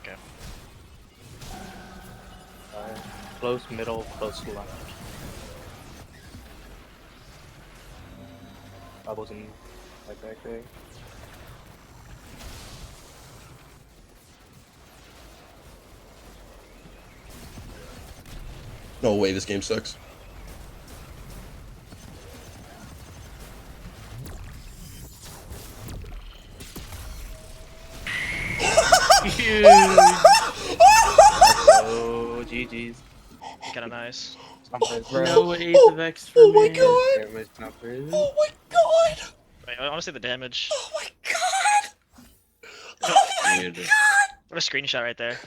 Okay. Close middle, close left. Bubbles in like back there. No way, this game sucks. Huge. Oh, GG's. Kind of nice. Numbers, bro. No Ace of X for me. my god! Damage numbers. Oh my god! Wait, I want to see the damage. Oh my god! Dude, What a screenshot right there.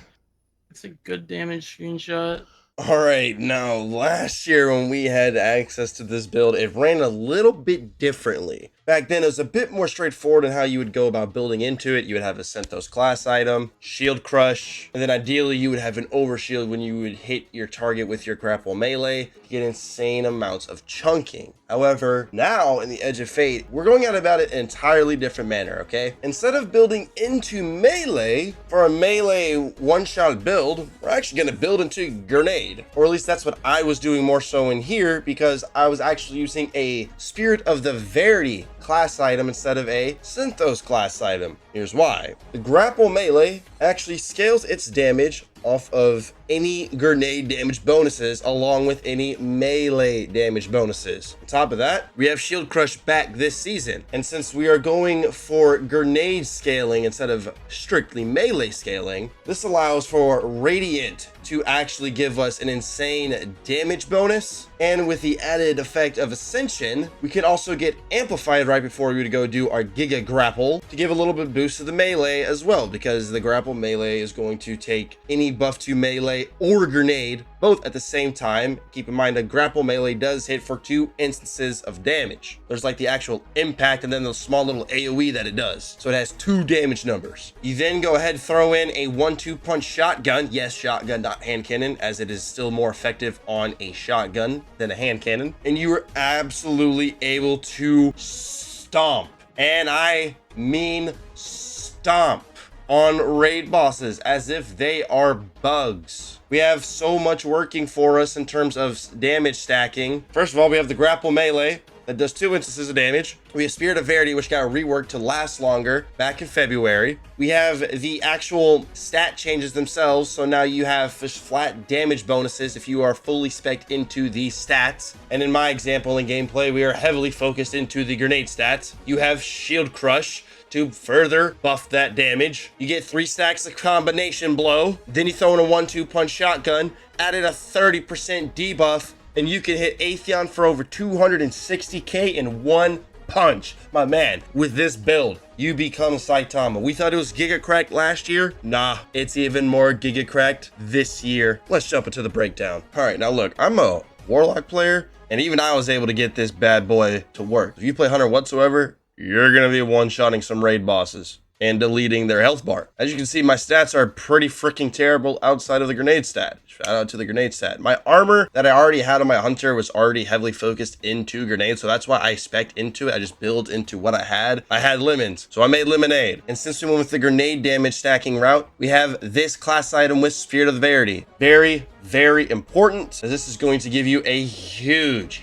it's a good damage screenshot. Alright, now last year when we had access to this build, it ran a little bit differently. Back then, it was a bit more straightforward in how you would go about building into it. You would have a Synthos class item, Shield Crush, and then ideally you would have an Overshield when you would hit your target with your grapple melee to get insane amounts of chunking. However, now in the Edge of Fate, we're going out about it in an entirely different manner, okay? Instead of building into melee for a melee one-shot build, we're actually going to build into grenade. Or at least that's what I was doing more so in here, because I was actually using a Spirit of the Verity class item instead of a Synthos class item. Here's why. The grapple melee actually scales its damage off of any grenade damage bonuses along with any melee damage bonuses. On top of that, we have Shield Crush back this season. And since we are going for grenade scaling instead of strictly melee scaling, this allows for Radiant to actually give us an insane damage bonus. And with the added effect of Ascension, we can also get Amplified right before we would go do our Giga Grapple to give a little bit boost to the melee as well, because the grapple melee is going to take any buff to melee or grenade both at the same time. Keep in mind, a grapple melee does hit for 2 instances of damage. There's like the actual impact and then the small little AoE that it does. So it has 2 damage numbers. You then go ahead, throw in a 1-2 punch shotgun. Yes, shotgun, not hand cannon, as it is still more effective on a shotgun than a hand cannon. And you are absolutely able to stomp. And I mean stomp on raid bosses as if they are bugs. We have so much working for us in terms of damage stacking. First of all, we have the grapple melee that does 2 instances of damage. We have Spirit of Verity, which got reworked to last longer back in February. We have the actual stat changes themselves. So now you have flat damage bonuses if you are fully spec'd into the stats. And in my example in gameplay, we are heavily focused into the grenade stats. You have Shield Crush to further buff that damage. You get 3 stacks of combination blow. Then you throw in a 1-2 punch shotgun, added a 30% debuff, and you can hit Atheon for over 260k in 1 punch. My man, with this build, you become Saitama. We thought it was Giga Cracked last year. Nah, it's even more Giga Cracked this year. Let's jump into the breakdown. All right, now look, I'm a Warlock player, and even I was able to get this bad boy to work. If you play Hunter whatsoever, you're gonna be one-shotting some raid bosses and deleting their health bar. As you can see, my stats are pretty freaking terrible outside of the grenade stat. Shout out to the grenade stat. My armor that I already had on my Hunter was already heavily focused into grenades, so that's why I spec'd into it. I just built into what I had. I had lemons, so I made lemonade. And since we went with the grenade damage stacking route, we have this class item with Spirit of the Verity. Very, very important, as this is going to give you a huge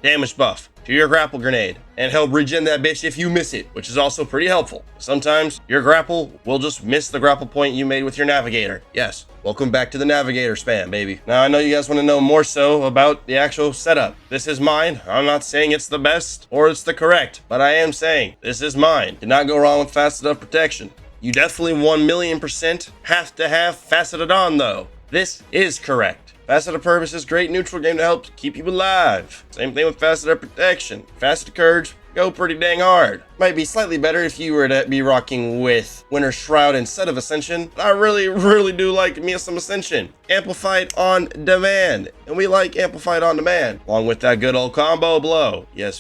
damage buff to your grapple grenade and help regen that bitch if you miss it, which is also pretty helpful. Sometimes your grapple will just miss the grapple point you made with your navigator. Yes, welcome back to the navigator spam, baby. Now I know you guys want to know more so about the actual setup. This is mine. I'm not saying it's the best or it's the correct, but I am saying this is mine. Did not go wrong with faceted protection. You definitely 1,000,000% have to have faceted on though. This is correct. Faceted Purpose is a great neutral game to help keep you alive. Same thing with Faceted Protection. Faceted Courage go pretty dang hard. Might be slightly better if you were to be rocking with Winter Shroud instead of Ascension. I really do like me some Ascension. Amplified on demand. And we like Amplified on demand. Along with that good old combo blow. Yes.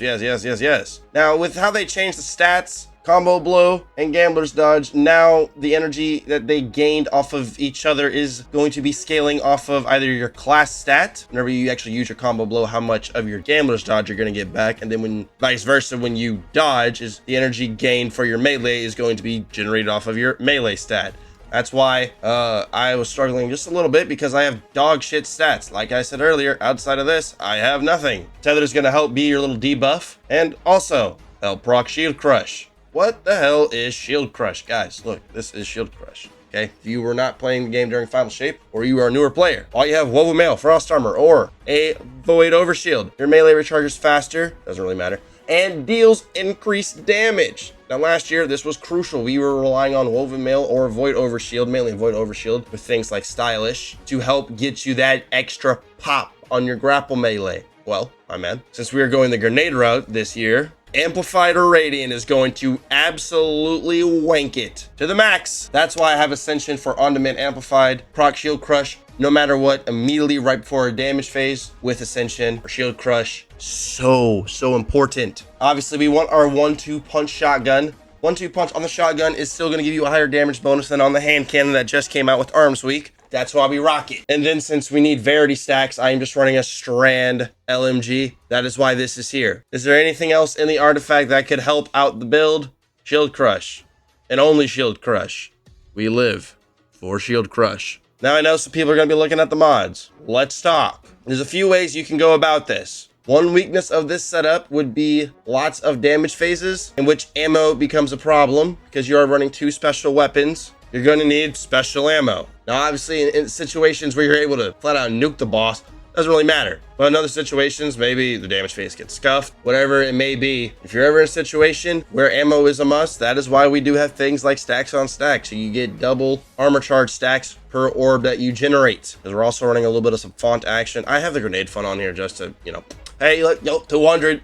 Now with how they changed the stats, Combo Blow and Gambler's Dodge, now the energy that they gained off of each other is going to be scaling off of either your class stat, whenever you actually use your Combo Blow, how much of your Gambler's Dodge you're going to get back, and then when vice versa, when you dodge, is the energy gained for your melee is going to be generated off of your melee stat. That's why I was struggling just a little bit because I have dog shit stats. Like I said earlier, outside of this, I have nothing. Tether is going to help be your little debuff and also help proc Shield Crush. What the hell is Shield Crush? Guys, look, this is Shield Crush. Okay, if you were not playing the game during Final Shape, or you are a newer player, all you have Woven Mail, Frost Armor, or a Void Overshield. Your melee recharges faster, doesn't really matter, and deals increased damage. Now last year, this was crucial. We were relying on Woven Mail or Void Overshield, mainly Void Overshield, with things like Stylish, to help get you that extra pop on your grapple melee. Well, my man, since we are going the grenade route this year, Amplified Radiant is going to absolutely wank it to the max. That's why I have Ascension for on-demand Amplified, proc Shield Crush, no matter what, immediately right before a damage phase with Ascension or Shield Crush. So important. Obviously, we want our 1-2 punch shotgun. 1-2 punch on the shotgun is still going to give you a higher damage bonus than on the hand cannon that just came out with Arms Week. That's why we rock it. And then since we need Verity stacks, I am just running a Strand LMG. That is why this is here. Is there anything else in the artifact that could help out the build? Shield Crush. And only Shield Crush. We live for Shield Crush. Now I know some people are going to be looking at the mods. Let's talk. There's a few ways you can go about this. One weakness of this setup would be lots of damage phases in which ammo becomes a problem because you are running 2 special weapons. You're going to need special ammo. Now, obviously, in situations where you're able to flat out nuke the boss, doesn't really matter. But in other situations, maybe the damage phase gets scuffed, whatever it may be. If you're ever in a situation where ammo is a must, that is why we do have things like stacks on stacks. So you get double armor charge stacks per orb that you generate. Because we're also running a little bit of some font action. I have the grenade fun on here just to, you know, hey, look, yo, 200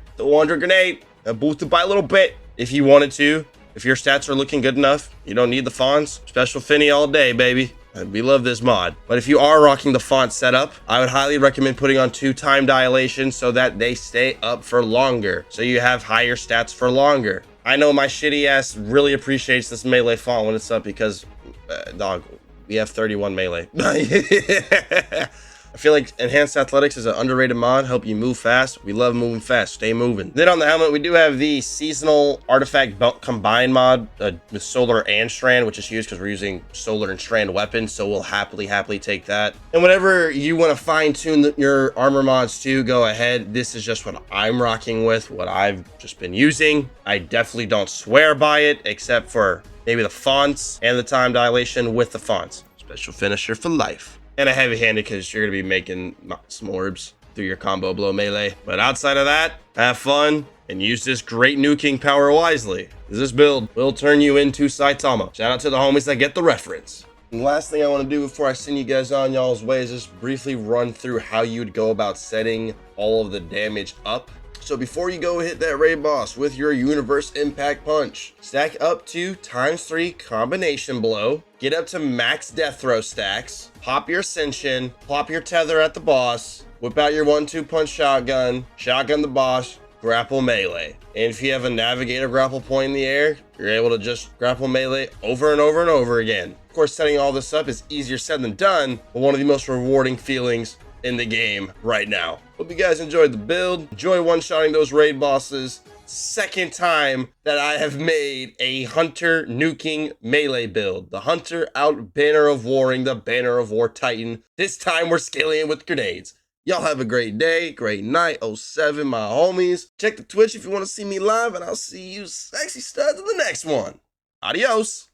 grenade, boosted by a little bit if you wanted to. If your stats are looking good enough, you don't need the fonts. Special Finny all day, baby. We love this mod. But if you are rocking the font setup, I would highly recommend putting on 2 time dilation so that they stay up for longer. So you have higher stats for longer. I know my shitty ass really appreciates this melee font when it's up because, dog, we have 31 melee. I feel like Enhanced Athletics is an underrated mod. Help you move fast. We love moving fast. Stay moving. Then on the helmet, we do have the Seasonal Artifact Belt Combine mod with Solar and Strand, which is huge because we're using Solar and Strand weapons. So we'll happily take that. And whenever you want to fine tune your armor mods too, go ahead. This is just what I'm rocking with, what I've just been using. I definitely don't swear by it, except for maybe the fonts and the time dilation with the fonts. Special finisher for life. And a heavy-handed because you're going to be making some orbs through your combo blow melee. But outside of that, have fun and use this great nuking power wisely. This build will turn you into Saitama. Shout out to the homies that get the reference. And the last thing I want to do before I send you guys on y'all's way is just briefly run through how you would go about setting all of the damage up. So before you go hit that raid boss with your Universe Impact Punch, stack up to ×3 combination blow, get up to max death throw stacks, pop your Ascension, plop your tether at the boss, whip out your 1-2 punch shotgun, shotgun the boss, grapple melee. And if you have a navigator grapple point in the air, you're able to just grapple melee over and over and over again. Of course, setting all this up is easier said than done, but one of the most rewarding feelings in the game right now. Hope you guys enjoyed the build. Enjoy one-shotting those raid bosses. Second time that I have made a Hunter nuking melee build. The Hunter out Banner of Warring, the Banner of War Titan. This time we're scaling it with grenades. Y'all have a great day, great night, 07, my homies. Check the Twitch if you want to see me live, and I'll see you sexy studs in the next one. Adios.